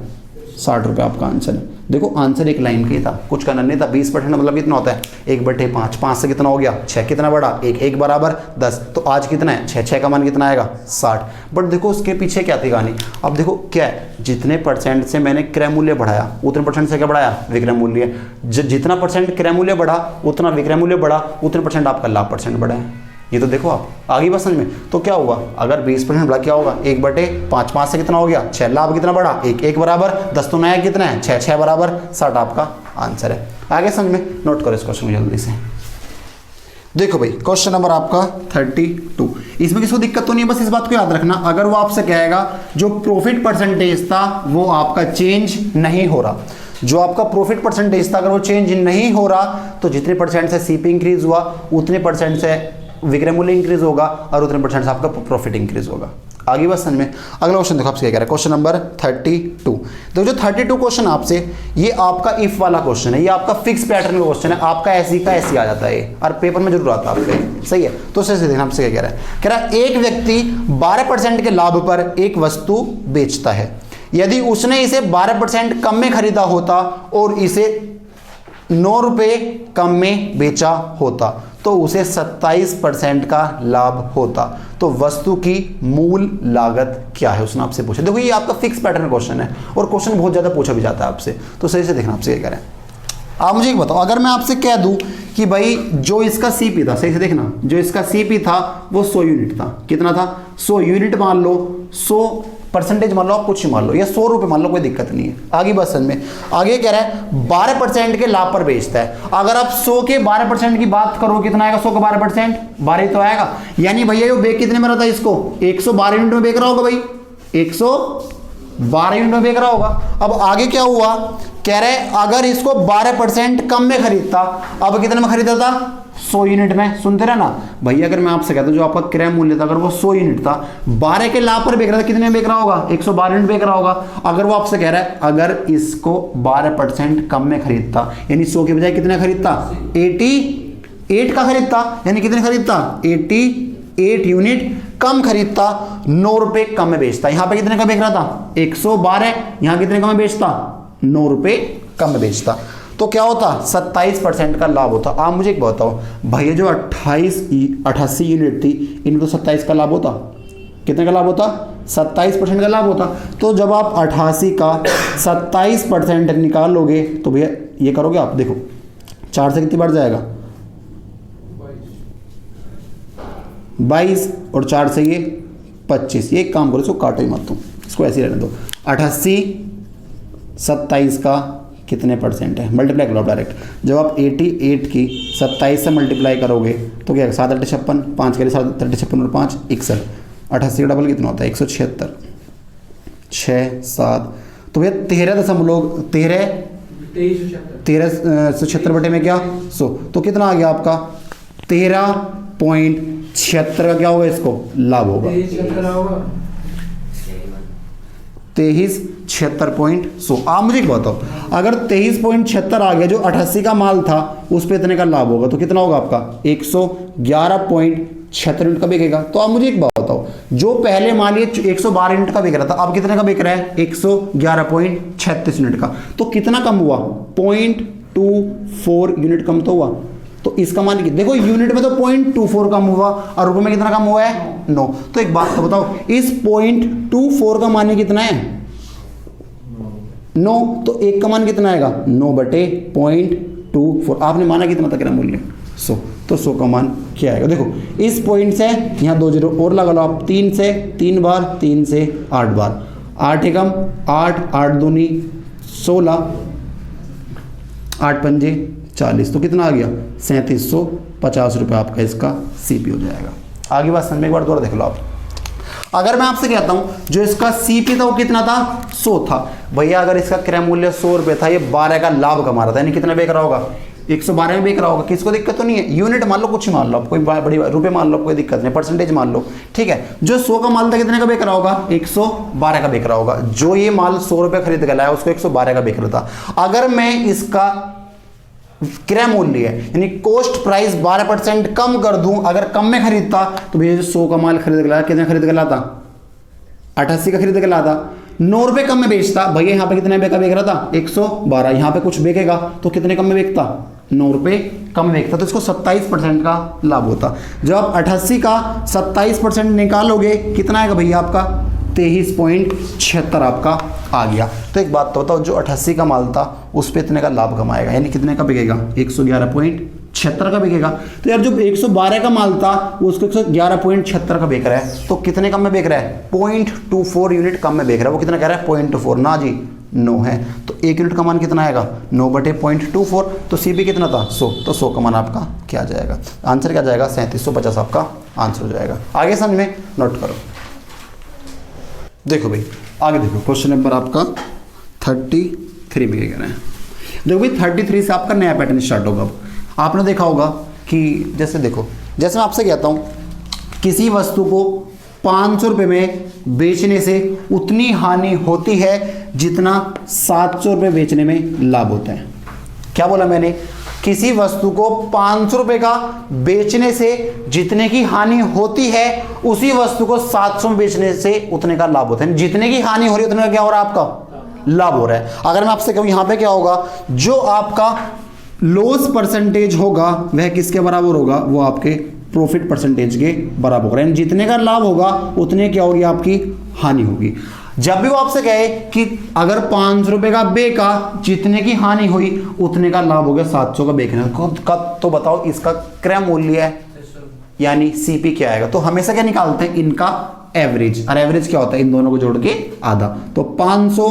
60 रुपये आपका आंसर है। देखो आंसर एक लाइन का ही था, कुछ करना नहीं था। 20% मतलब कितना होता है 1/5, 5 से कितना हो गया 6, कितना बढ़ा 1 बराबर 10, तो आज कितना है 6 का मान कितना आएगा 60। बट देखो उसके पीछे क्या थी कहानी, अब देखो क्या है, जितने परसेंट से मैंने क्रय मूल्य बढ़ाया उतने परसेंट से क्या बढ़ाया विक्रय मूल्य, जितना परसेंट क्रय मूल्य बढ़ा उतना विक्रय मूल्य बढ़ा, उतने परसेंट आपका लाभ परसेंट बढ़ा है। ये तो देखो आप आगे बस समझ में। तो क्या हुआ, अगर 20% बढ़ा क्या होगा 1/5, 5 से कितना हो गया 6, लाभ कितना बढ़ा 1 बराबर 10, तो नया कितना है 6 बराबर 60 आपका आंसर है। आगे समझ में, नोट करो इस क्वेश्चन को जल्दी से। देखो भाई क्वेश्चन नंबर आपका 32, इसमें किसको दिक्कत तो नहीं है, बस इस बात को याद रखना, अगर वो आपसे कहेगा जो प्रॉफिट परसेंटेज था वो आपका चेंज नहीं हो रहा, जो आपका प्रॉफिट परसेंटेज था अगर वो चेंज नहीं हो रहा, तो जितने परसेंट से सीपी इंक्रीज हुआ उतने परसेंट से विक्रय मूल्य इंक्रीज होगा और उतने परसेंट से आपका प्रॉफिट इंक्रीज होगा। आगे बस समझ में। अगला क्वेश्चन देखो आपसे क्या कह रहा है, क्वेश्चन नंबर 32। देखो जो 32 क्वेश्चन आपसे, ये आपका इफ वाला क्वेश्चन है, ये आपका फिक्स पैटर्न का क्वेश्चन है, आपका ऐसी का ऐसी आ जाता है और पेपर में जरूर आता है आपके, सही है। तो उससे देखना आपसे क्या कह रहा है एक व्यक्ति 12% के लाभ पर एक वस्तु बेचता है, यदि उसने इसे 12% कम में खरीदा होता और इसे 9 रुपये कम में बेचा होता तो उसे 27% का लाभ होता, तो वस्तु की मूल लागत क्या है, उसने आपसे पूछा। देखो ये आपका फिक्स पैटर्न क्वेश्चन है और क्वेश्चन बहुत ज्यादा पूछा भी जाता है आपसे, तो सही से देखना आपसे क्या कह रहे हैं। आप मुझे एक बताओ, अगर मैं आपसे कह दूं कि भाई जो इसका सीपी था, सही से देखना, जो इसका सीपी था वो 100 यूनिट था, कितना था 100 यूनिट मान लो, 100% मान लो, आप कुछ ही मान लो, या 100 रुपये मान लो, कोई दिक्कत नहीं है। आगे बस में आगे कह रहा है 12% के लाभ पर बेचता है। अगर आप 100 के 12% की बात करो कितना आएगा, 100 का 12% 12 तो आएगा, यानी भैया ये बेच कितने में रहता है, इसको 112 यूनिट में बेच रहा होगा भाई, 112 12 यूनिट में बेच रहा होगा। अब आगे क्या हुआ, कह रहे अगर इसको 12% कम में खरीदता, अब कितने में खरीदा था, 100 यूनिट में। सुनते रहे ना भैया, अगर मैं आपसे कहता हूं जो आपका क्रय मूल्य था अगर वो 100 यूनिट था, 12 के लाभ पर बेच रहा था, कितने में बेच रहा होगा, 112 यूनिट बेच रहा होगा। अगर वो आपसे कह रहा है अगर इसको 12% कम में खरीदता, यानी 100 के बजाय कितने खरीदता, 88 का खरीदता, यानी कितने खरीदता, 88 यूनिट कम खरीदता, 9 रुपए कम में बेचता। यहां पे कितने का बेच रहा था, 112, यहां कितने कम में बेचता, 9 रुपए कम में बेचता। तो क्या होता, 27% का लाभ होता। आप मुझे एक बताओ भैया, जो 88 यूनिट थी, इनमें तो 27 का लाभ होता, कितने का लाभ होता, 27% का लाभ होता। तो जब आप 88 का 27% निकालोगे तो भैया ये करोगे आप, देखो 4 से कितनी बढ़ जाएगा, 22, और 4 से ये 25। ये एक काम करो, इसको काटो ही मत तुम, इसको ऐसे ही रहने दो। 88 27 का कितने परसेंट है, मल्टीप्लाई करो डायरेक्ट। जब आप 88 की 27 से मल्टीप्लाई करोगे तो क्या, 7 8 56, 5 के लिए 7 8 56 और 5 61, 88 का डबल कितना होता है, 176, 6 7, तो भैया 13.76 बटे में क्या 100, तो कितना आ गया आपका 13.76 का क्या होगा, इसको लाभ होगा 23.76. आप मुझे बताओ अगर 23.76 आ गया, जो 88 का माल था उस पे इतने का लाभ होगा, तो कितना होगा आपका 111.76 यूनिट का बिकेगा। तो आप मुझे एक बात बताओ, जो पहले मान ये 112 यूनिट का बिक रहा था, अब कितने का बिक रहा है, 111.36 यूनिट का। तो कितना कम हुआ, 0.24 यूनिट कम तो हुआ। तो इसका मान देखो, यूनिट में तो 0.24 कम हुआ और रुपए में कितना कम हुआ है, 9। तो एक बात तो बताओ, इस 0.24 का मान कितना है, 9, तो एक का मान कितना आएगा, 9 बटे 0.24। आपने माना कितना था क्रय मूल्य, 100, तो 100 का मान क्या आएगा। देखो इस पॉइंट से यहाँ 2 जीरो और लगा लो आप, 3 से 3 बार, 3 से 8 बार, 8 एकम 8, 8 दूनी 16, 8 पंजे 40, तो कितना आ गया 3750 रुपये आपका इसका सीपी हो जाएगा। आगे बात समझ में एक बार दोबारा देख लो आप। अगर मैं आपसे कहता हूं जो इसका सीपी था वो कितना था, 100 था। भैया अगर इसका क्रय मूल्य 100 रुपये था, ये 12 का लाभ कमा रहा था, यानी कितना बेच रहा होगा, 112 में बेच रहा होगा। किसको दिक्कत तो नहीं है, यूनिट मान लो, कुछ मान लो आप, कोई बड़ी रुपए मान लो, कोई दिक्कत नहीं, परसेंटेज मान लो, ठीक है। जो 100 का माल था कितने का बेच रहा होगा, 112 का बेच रहा होगा। जो ये माल 100 रुपये खरीद के लाया उसको 112 का बेच रहा था। अगर मैं इसका क्रय मूल्य है यानी कॉस्ट प्राइस 12% कम कर दूं, अगर कम में खरीदता, तो भैया 100 का माल खरीद के लाया, कितने खरीद के लाता, 88 का खरीद के लाता, 9 रुपए कम में बेचता। भैया यहाँ पे कितने बेच रहा था, 112, यहाँ पे कुछ बेचेगा तो कितने कम में बेचता, 9 रुपए कम में बेचता, तो इसको 27% का लाभ होता। जब आप 88 का 27% निकालोगे कितना आएगा भैया आपका, 23.76 आपका आ गया। तो एक बात तो बताओ, जो 88 का माल था उस पे इतने का लाभ कमाएगा, यानी कितने का बिकेगा, 111.76 का बिकेगा। तो यार जो 112 का माल था उसको 111.76 का बेच रहा है, तो कितने कम में बेच रहा है, 0.24 यूनिट कम में बेच रहा है। वो कितना कह रहा है, 0.24 ना जी, 9 है, तो 1 यूनिट का मान कितना आएगा, 9 बटे 0.24, तो सीपी कितना था, 100, तो 100 का मान आपका क्या जाएगा, आंसर क्या जाएगा, 3750 आपका आंसर हो जाएगा। आगे समझ में नोट करो। देखो भाई आगे देखो, क्वेश्चन नंबर आपका 33 में क्या कह रहे हैं। देखो भाई 33 से आपका नया पैटर्न स्टार्ट होगा। अब आपने देखा होगा कि जैसे देखो, जैसे मैं आपसे कहता हूँ किसी वस्तु को 500 रुपये में बेचने से उतनी हानि होती है जितना 700 रुपये बेचने में लाभ होता है। क्या बोला मैंने, किसी वस्तु को 500 रुपये का बेचने से जितने की हानि होती है उसी वस्तु को 700 में बेचने से उतने का लाभ होता है। जितने की हानि हो रही है उतने का क्या हो रहा है, आपका लाभ हो रहा है। अगर मैं आपसे कहूं यहां पे क्या होगा, जो आपका लॉस परसेंटेज होगा वह किसके बराबर होगा, वो आपके प्रॉफिट परसेंटेज के बराबर होगा। यानी जितने का लाभ होगा उतने क्या होगी, आपकी हानि होगी। जब भी वो आपसे कहे कि अगर 500 रुपये का बेका, जितने की हानि हुई उतने का लाभ हो गया 700 का बेचने का, तो बताओ इसका क्रय मूल्य है यानी सीपी क्या आएगा। तो हमेशा क्या निकालते हैं, इनका एवरेज, और एवरेज क्या होता है, इन दोनों को जोड़ के आधा। तो 500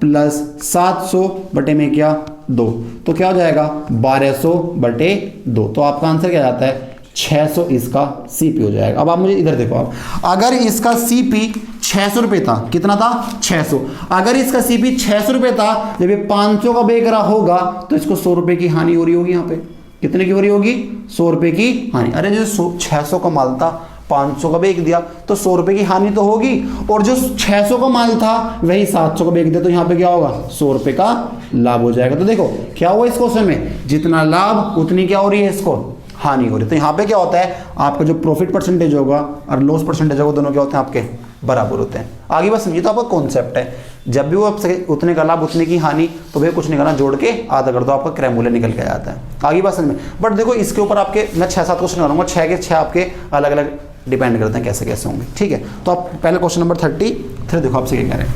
प्लस 700 बटे में क्या 2, तो क्या हो जाएगा 1200 बटे 2। तो आपका आंसर क्या जाता है 600 इसका सीपी हो जाएगा। अब आप मुझे इधर देखो, आप अगर इसका सीपी 600 रुपये था, कितना था 600, अगर इसका सीपी 600 रुपये था, जब ये 500 का बेच रहा होगा तो इसको 100 रुपये की हानि हो रही होगी। यहाँ पे कितने की हो रही होगी, 100 रुपये की हानि। अरे जो 600 का माल था 500 का बेच दिया तो 100 रुपये की हानि तो होगी, और जो 600 का माल था वही 700 का बेच दिया तो यहाँ पे क्या होगा, 100 रुपये का लाभ हो जाएगा। तो देखो क्या हुआ इस क्वेश्चन में, जितना लाभ उतनी क्या हो रही है, इसको हानि हो रही है। तो यहाँ पे क्या होता है, आपका जो प्रॉफिट परसेंटेज होगा और लॉस परसेंटेज होगा दोनों क्या होते हैं, आपके बराबर होते हैं। आगे बस समझिए, तो आपका कॉन्सेप्ट है, जब भी वो आपसे उतने का लाभ उतने की हानि, तो भैया कुछ नहीं करना, जोड़ के आधा कर दो, आपका क्रय मूल्य निकल के आ जाता है। आगे बात समझ में। बट देखो इसके ऊपर आपके मैं 6-7 क्वेश्चन करूँगा, 6 के 6 आपके अलग अलग डिपेंड करते हैं कैसे कैसे होंगे, ठीक है। तो आप पहले क्वेश्चन नंबर 33 देखो आपसे क्या कह रहे हैं।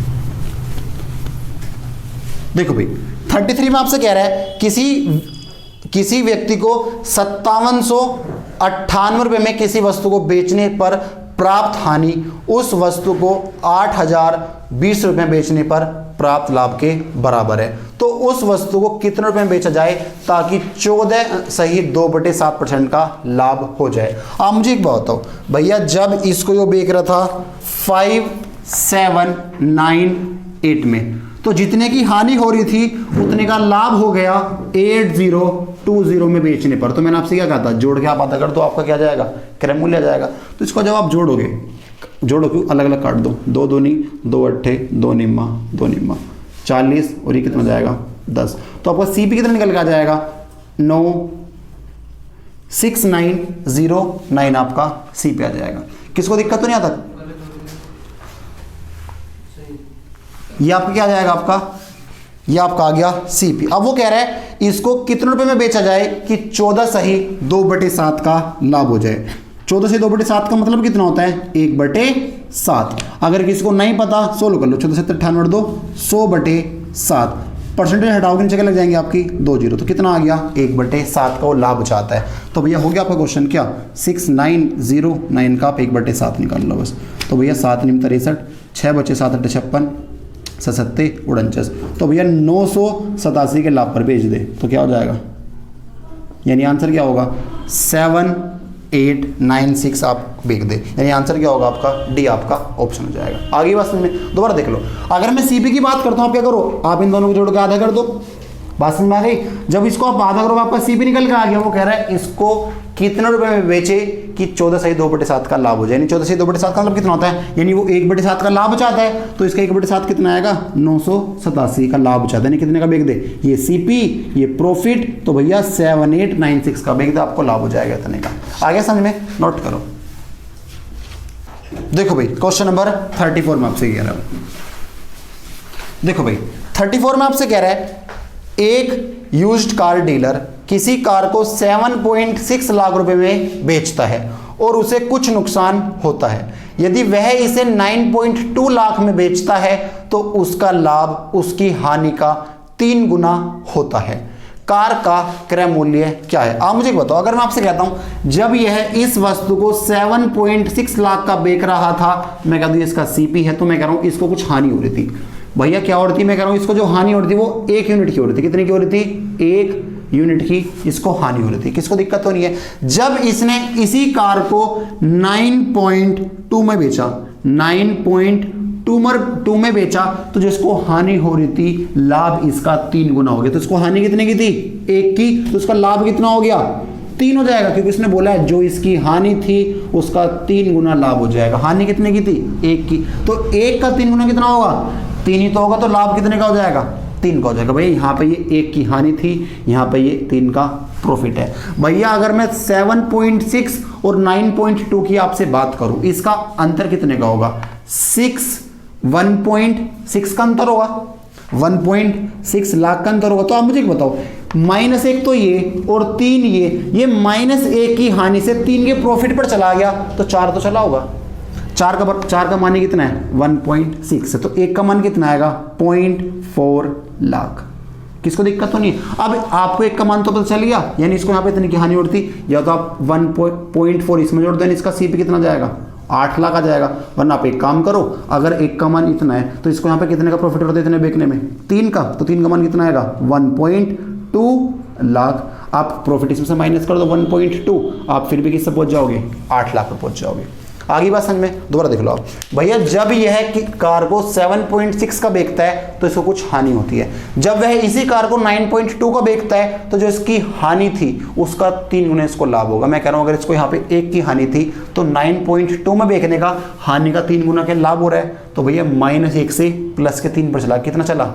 देखो भाई 33 में आपसे कह रहा है किसी व्यक्ति को 5798 रुपये में किसी वस्तु को बेचने पर प्राप्त हानि उस वस्तु को 8020 रुपये में बेचने पर प्राप्त लाभ के बराबर है। तो उस वस्तु को कितने रुपए में बेचा जाए ताकि 14 सही 2/7% का लाभ हो जाए। आप मुझे एक बात बताओ भैया, जब इसको यो बेच रहा था 5798 में, तो जितने की हानि हो रही थी उतने का लाभ हो गया 8020 में बेचने पर। तो मैंने आपसे क्या कहा था, जोड़ के आप आधा कर दो, आपका क्या जाएगा, क्रय मूल्य आ जाएगा। तो इसको जब आप जोड़ो क्यों, अलग अलग काट दो, 2 दूनी 2 अट्ठे 2 निम्मा 2 निम्मा 40, और ये कितना जाएगा 10। तो आपका सीपी कितना निकल के आ जाएगा 96909 आपका सीपी आ जाएगा। किसको दिक्कत तो नहीं आता, ये आपका क्या आ जाएगा, ये आपका आ गया सीपी। अब वो कह रहा है इसको कितने रुपए में बेचा जाए कि 14 सही 2/7 का लाभ हो जाए। 14 से 2/7 का मतलब कितना होता है, 1/7। अगर किसी को नहीं पता सोल्व कर लो, 14 से 98 दो 100/7, परसेंटेज हटाओगे नीचे लग जाएंगे आपकी 2 जीरो, तो कितना आ गया 1/7 का वो लाभ चाहता है। तो भैया हो गया आपका क्वेश्चन क्या, 6909 का आप 1/7 निकाल लो बस। तो भैया 7 निम 63, 6 बचे 7 8 56, 77 49, तो भैया 987 के लाभ पर बेच दे तो क्या हो जाएगा, यानी आंसर क्या होगा 7896 आप बेच दे, यानी आंसर क्या होगा आपका डी, आपका ऑप्शन हो जाएगा। आगे बात में दोबारा देख लो, अगर मैं सीपी की बात करता हूं आप क्या करो, आप इन दोनों को जोड़ के आधा कर दो, बात समझ में आ गई। जब इसको आप आधा करो आपका सीपी निकल के आ गया। वो कह रहा है इसको कितने रुपए में बेचे कि 14 सही 2/7 का लाभ हो जाए, यानी 14 सही 2/7 का मतलब कितना होता है, यानी वो 1/7 का लाभ चाहता है, तो इसका 1/7 कितना आएगा 987 का लाभ चाहता है, यानी कितने का बेच दे, ये सीपी ये प्रॉफिट, तो भैया 7896 का बेच दे, आपको लाभ हो जाएगा इतने का। आगे समझ में, नोट करो। देखो भाई क्वेश्चन नंबर 34 में आपसे कह रहा हूं, देखो भाई 34 में आपसे कह रहा है एक यूज्ड कार डीलर किसी कार को 7.6 लाख रुपए में बेचता है और उसे कुछ नुकसान होता है। यदि वह इसे 9.2 लाख में बेचता है तो उसका लाभ उसकी हानि का 3 गुना होता है। कार का क्रय मूल्य क्या है। आप मुझे बताओ, अगर मैं आपसे कहता हूं जब यह इस वस्तु को 7.6 लाख का बेच रहा था, मैं कह दूं इसका सीपी है, तो मैं कह रहा हूं इसको कुछ हानि हो रही थी। भैया क्या हो रही थी, मैं कह रहा हूं इसको जो हानि हो रही थी वो 1 यूनिट की हो रही थी। कितनी की हो रही थी, 1 यूनिट की इसको हानि हो रही थी। किसको दिक्कत तो नहीं है। जब इसने इसी कार को 9.2 में बेचा, 9.2 में बेचा, तो जिसको हानि हो रही थी लाभ इसका 3 गुना हो गया। तो इसको हानि कितने की थी, 1 की, तो इसका लाभ कितना हो गया 3 हो जाएगा, क्योंकि इसने बोला है जो इसकी हानि थी उसका 3 गुना लाभ हो जाएगा। हानि कितने की थी, 1 की, तो 1 का 3 गुना कितना होगा, 3 ही तो होगा, तो लाभ कितने का हो जाएगा, 3 का हो जाएगा। भैया यहाँ पे ये 1 की हानि थी, यहाँ पे ये 3 का प्रॉफिट है। भैया अगर मैं 7.6 और 9.2 की आपसे बात करूं, इसका अंतर कितने का होगा, 1.6 का अंतर होगा, 1.6 लाख का अंतर होगा। तो आप मुझे बताओ, -1 तो ये और 3 ये -1 की हानि से 3 के प्रॉफिट पर चला गया, तो 4 तो चला होगा। 4 का मान कितना है 1.6 है, तो 1 का मान कितना आएगा 0.4 लाख। किसको दिक्कत तो नहीं है। अब आपको 1 का मान तो पता चल गया, यानी इसको यहाँ पे इतनी की हानि होती, या तो आप 1.4 इसमें जोड़ दो, इसका सीपी कितना जाएगा 8 लाख आ जाएगा। वरना आप एक काम करो, अगर 1 का मान इतना है तो इसको यहाँ पे कितने का प्रॉफिट होता है इतने बेचने में, 3 का, तो 3 का मान कितना आएगा 1.2 लाख। आप प्रॉफिट इसमें से माइनस कर दो 1.2, आप फिर भी किससे पहुंच जाओगे, 8 लाख पर पहुंच जाओगे। आगे बात समझ में, दोबारा देख लो आप भैया, जब यह कार को 7.6 का बेचता है तो इसको कुछ हानि होती है, जब वह इसी कार को 9.2 का बेचता है तो जो इसकी हानि थी उसका 3 गुना इसको लाभ होगा। मैं कह रहा हूं अगर इसको यहाँ पे 1 की हानि थी तो 9.2 में बेचने का हानि का 3 गुना के लाभ हो रहा है, तो भैया -1 से प्लस के 3 पर चला, कितना चला,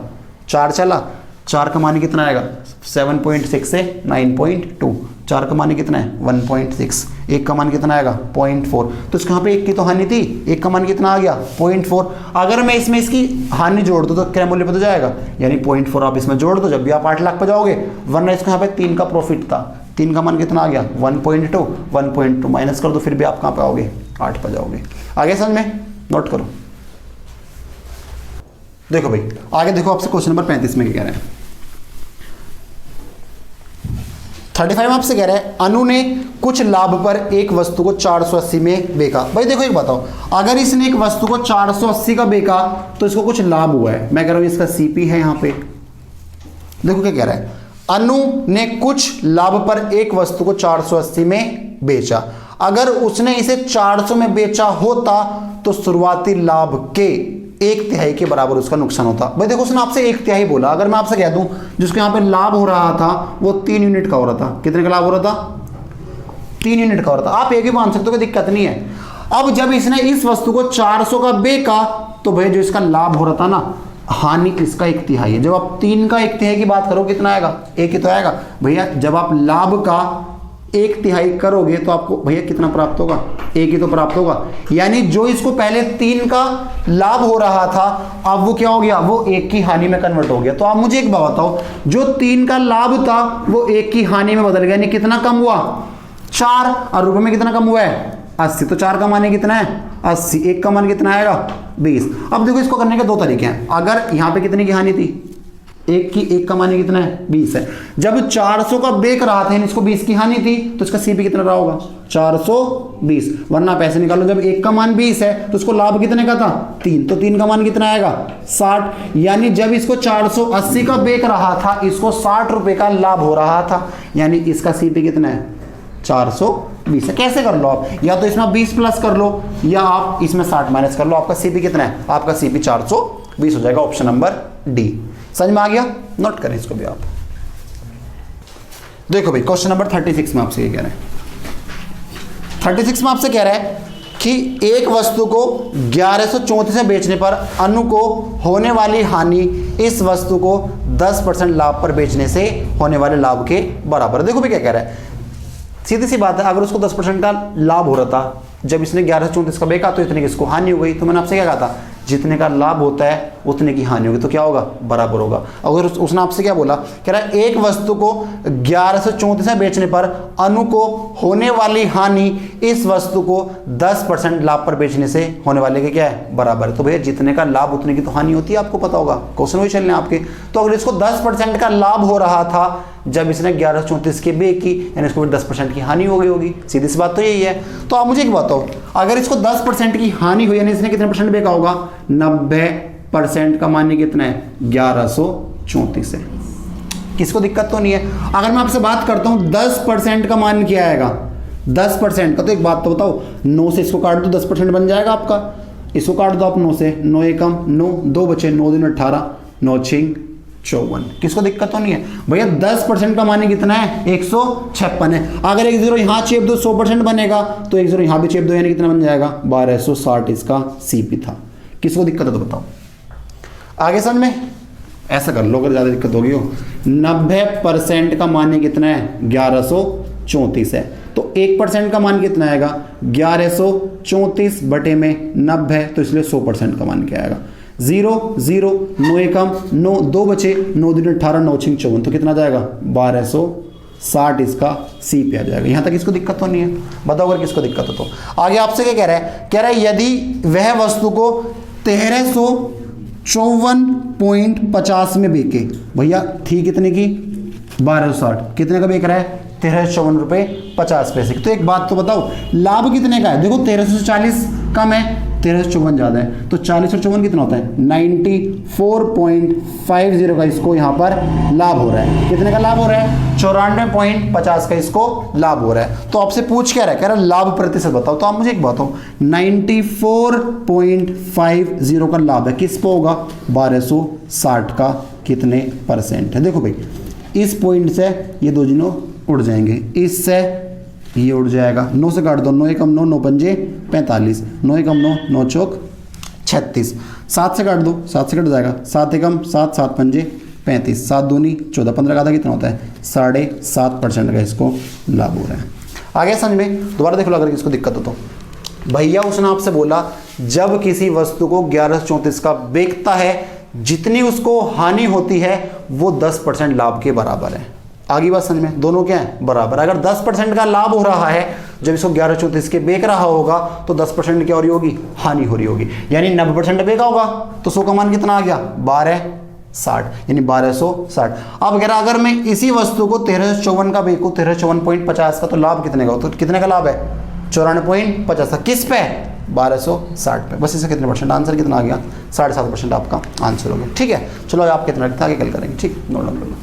4 चला, 4 का मानी कितना आएगा, 7.6 से 9.2, 4 का मानी कितना है 1.6, 1 का मान कितना आएगा 0.4, तो इसके यहाँ पे 1 की तो हानि थी, 1 का मान कितना आ गया 0.4। अगर मैं इसमें इसकी हानि जोड़ दूँ तो क्या मूल्य पर तो जाएगा, यानी 0.4 आप इसमें जोड़ दो जब भी आप 8 लाख पर जाओगे, वरना इसके यहाँ पे 3 का प्रॉफिट था, 3 का मान कितना आ गया 1.2, 1.2 माइनस कर दो फिर भी आप कहाँ पे आओगे, 8 पर जाओगे। आगे समझ में, नोट करो। देखो भाई आगे देखो, आपसे क्वेश्चन नंबर 35 में क्या कह रहे हैं, 35 आपसे कह रहा है अनु ने कुछ लाभ पर एक वस्तु को 480 में बेचा। भाई देखो एक बताओ, अगर इसने एक वस्तु को 480 का बेचा तो इसको कुछ लाभ हुआ है, मैं कह रहा हूं इसका सीपी है यहाँ पे। देखो क्या कह रहा है, अनु ने कुछ लाभ पर एक वस्तु को 480 में बेचा, अगर उसने इसे 400 में बेचा होता तो शुरुआती लाभ के 1/3 के बराबर उसका नुकसान होता। भाई देखो उसने आपसे 1/3 बोला, अगर मैं आपसे कह दूं जिसको यहाँ पे लाभ हो रहा था वो 3 यूनिट का हो रहा था, कितने का लाभ हो रहा था, 3 यूनिट का हो रहा था, आप एक ही मान सकते हो, कोई दिक्कत नहीं है। अब जब इसने इस वस्तु को 400 का बेचा तो भाई जो इसका लाभ हो रहा था ना, हानि इसका 1/3 है। जब आप 3 का 1/3 की बात करो कितना आएगा, 1 ही तो आएगा भैया। जब आप लाभ का 1/3 करोगे तो आपको भैया कितना प्राप्त होगा, 1 ही तो प्राप्त होगा। यानी जो इसको पहले 3 का लाभ हो रहा था अब वो क्या हो गया, वो 1 की हानि में कन्वर्ट हो गया। तो आप मुझे एक बात बताओ, जो 3 का लाभ था वो 1 की हानि में बदल गया, यानी कितना कम हुआ 4, और रुपए में कितना कम हुआ है 80। तो 4 का मान कितना है 80, 1 का मान कितना आएगा 20। अब देखो इसको करने के 2 तरीके हैं। अगर यहाँ पे कितने की हानि थी, 1 का मान कितना है 20 है। जब 400 का बेच रहा था, इसको 20 की हानि थी, तो इसका सीपी कितना रहा होगा 420, वरना पैसे निकालो। जब 1 का मान 20 है तो उसको लाभ कितने का था 3, तो 3 का मान कितना आएगा 60। यानी जब इसको 480 का बेच रहा था, इसको 60 रुपए का लाभ हो रहा था, यानी इसका सीपी कितना है 420 है। कैसे कर लो आप, या तो इसमें 20 प्लस कर लो या आप इसमें 60 माइनस कर लो, आपका सीपी कितना है, आपका सीपी 420 हो जाएगा। ऑप्शन नंबर डी समझ में आ गया, नोट करें इसको भी आप। देखो भाई क्वेश्चन नंबर 36 में आपसे ये कह रहे हैं, 36 में आपसे कह रहा है कि एक वस्तु को 1134 से बेचने पर अनु को होने वाली हानि इस वस्तु को 10% लाभ पर बेचने से होने वाले लाभ के बराबर। देखो भाई क्या कह रहा है, सीधी सी बात है, अगर उसको 10% का लाभ हो रहा था, जब इसने 1134 का बेचा तो इतने की इसको हानि हो गई। तो मैंने आपसे क्या कहा था, जितने का लाभ होता है उतने की हानि होगी, तो क्या होगा बराबर होगा। अगर उसने आपसे क्या बोला, कह रहा है एक वस्तु को 1134 से बेचने पर अनु को होने वाली हानि इस वस्तु को 10% लाभ पर बेचने से होने वाले के क्या है बराबर है। तो भैया जितने का लाभ उतने की तो हानि होती है, आपको पता होगा, क्वेश्चन वही चलने आपके। तो अगर इसको 10% का लाभ हो रहा था जब इसने 1134 के बे की, यानी इसको 10% की हानि हो गई होगी, सीधी सी बात तो यही है। तो आप मुझे एक बताओ, अगर इसको 10% की हानि हुई यानी इसने कितने परसेंट बेचा होगा, 90% का मान कितना है 1134 है। किसको दिक्कत तो नहीं है। अगर मैं आपसे बात करता हूं 10% का मान क्या आएगा, 10% का, तो एक बात तो बताओ, 9 से इसको काट दो 10% बन जाएगा आपका, इसको काट दो आप 9 से, 9 एकम 9, 2 बचे, 9 दूनी 18, 9 छिंग 54। किसको दिक्कत तो नहीं है भैया। 10% का मान कितना है 156 है। अगर एक 0 यहां चेप दो 100% बनेगा, तो एक 0 यहां भी चेप दो, यानी कितना बन जाएगा 1260 इसका सीपी था। किसको दिक्कत है तो बताओ, आगे समझ में। ऐसा कर लो अगर ज्यादा दिक्कत होगी हो, 90% का मान कितना है 1134 है, तो 1% का मान कितना आएगा 1134 बटे में 90, तो इसलिए 100% का मान क्या आएगा 0 0, 9 एकम 9, 2 बचे, 9 दूनी 18, 9 छिंग 54, तो कितना जाएगा 1260 इसका सी पे आ जाएगा। यहां तक इसको दिक्कत तो नहीं है, बताओ अगर किसको दिक्कत हो तो। आगे आपसे क्या कह रहा है, कह रहा है यदि वह वस्तु को 1354.50 में बेचे, भैया थी कितने की 1260, कितने का बेच रहा है 1354 रुपये 50 पैसे की। तो एक बात तो बताओ लाभ कितने का है, देखो 1340 कम है, 1354 ज़्यादा है, तो 40 और 54 कितना होता है 94.50 का इसको यहाँ पर लाभ हो रहा है। कितने का लाभ हो रहा है 94.50 का इसको लाभ हो रहा है। तो आपसे पूछ क्या रहा है, कह रहा है लाभ प्रतिशत बताओ। तो आप मुझे एक बताओ 94.50 का लाभ है किस पे होगा 1260 का कितने परसेंट है। देखो भाई इस पॉइंट से ये दो जीरो उड़ जाएंगे, इससे ये उड़ जाएगा, 9 से काट दो, 9 एकम 9, 9 पंजे 45, 9 एकम 9, 9 चौक 36, 7 से काट दो, 7 से कट जाएगा, 7 एकम 7, 7 पंजे 35, 7 दूनी 14, 15 का आधा कितना होता है 7.5% का इसको लाभ हो रहा है। आगे समझ में, दोबारा देख लो अगर किसको दिक्कत हो तो। भैया उसने आपसे बोला जब किसी वस्तु को 1134 का बेचता है जितनी उसको हानि होती है वो 10% लाभ के बराबर है। आगे बात समझ में, दोनों क्या है बराबर। अगर 10% का लाभ हो रहा है जब इसको 1134 के बेच रहा होगा तो 10% क्या हो रही होगी हानि हो रही होगी, यानी 90% बेचा होगा तो 100 का मान कितना आ गया 1260, यानी 1260। अब अगर मैं इसी वस्तु को 1354 का बेचूं 1354.50 का, तो लाभ कितने का हो, तो कितने का लाभ है 94.50 किस पे 1260 पे। बस इसे कितने परसेंट, आंसर कितना आ गया 7.5% आपका आंसर हो गया। ठीक है, चलो आप कितना आगे कल करेंगे। ठीक, नोट डाउन कर लो।